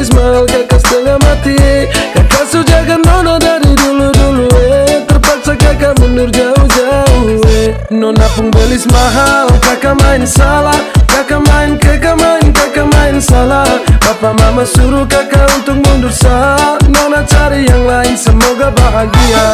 beli mahal kakak setengah mati. Kakak sujakan nona dari dulu-dulu terpaksa kakak mundur jauh-jauh Nona pun beli mahal, kakak main salah. Kakak main salah. Papa mama suruh kakak untuk mundur sah. Nona cari yang lain, semoga bahagia.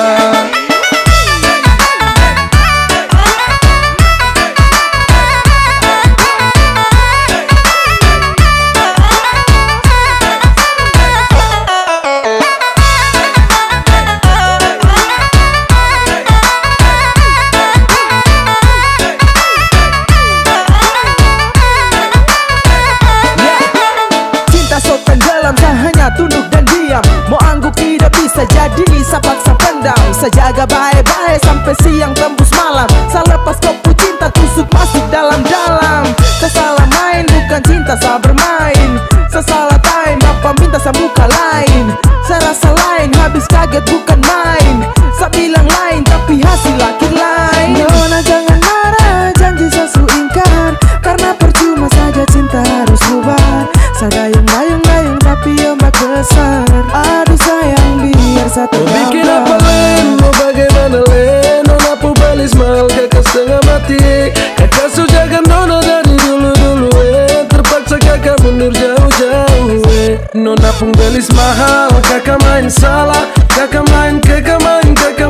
Hanya tunduk dan diam, mau angguk tidak bisa, jadi saya paksa pendam. Saya jaga baik-baik sampai siang tembus malam. Saya lepas kopu cinta, tusuk masuk dalam-dalam. Saya salah main, bukan cinta saya bermain. Saya salah time, bapak minta saya muka lain. Saya rasa lain, habis kaget bukan main. Saya bilang lain, tapi hasil akhir lain. Nona jangan marah, janji saya su ingkar, karena percuma saja cinta harus bubar. Saya dayung-dayung tapi ombak besar. Aduh sayang, biar satu mau bikin apa len, mau bagaimana len. Nona pun beli mahal kakak setengah mati. Kakak sujakan nona dari dulu-dulu terpaksa kakak mundur jauh-jauh Nona pun beli mahal, kakak main salah. Kakak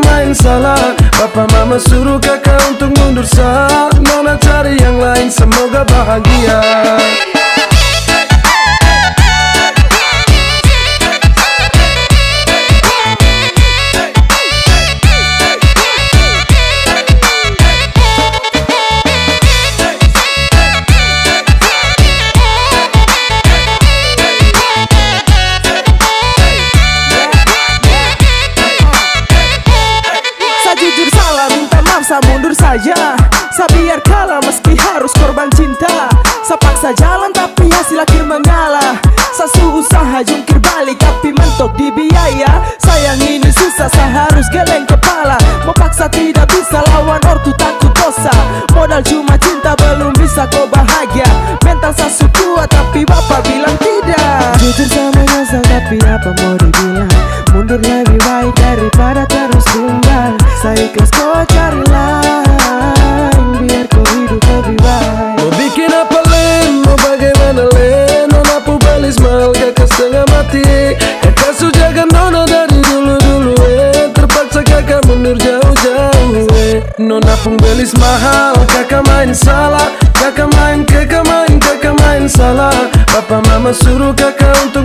main salah. Papa mama suruh kakak untuk mundur sah. Nona cari yang lain, semoga bahagia. Saya mundur saja, saya biar kalah meski harus korban cinta. Saya paksa jalan tapi hasil akhir mengalah. Saya usaha jungkir balik tapi mentok di biaya. Sayang ini susah, saya harus geleng kepala. Mau paksa tidak bisa, lawan ortu takut dosa. Modal cuma cinta belum bisa kau bahagia. Mental saya kuat tapi bapak bilang tidak. Jujur sama nyesel tapi apa mau dibilang, mundur lebih baik daripada terus tumbang. Saya ikhlas kau cari lain, biar kau hidup lebih baik. Mau bikin apa len, mau bagaimana len. Nona pun beli mahal kakak setengah mati. Kakak sujakan nona dari dulu-dulu terpaksa kakak mundur jauh-jauh Nona pun beli mahal, kakak main salah. Kakak main salah. Papa mama suruh kakak untuk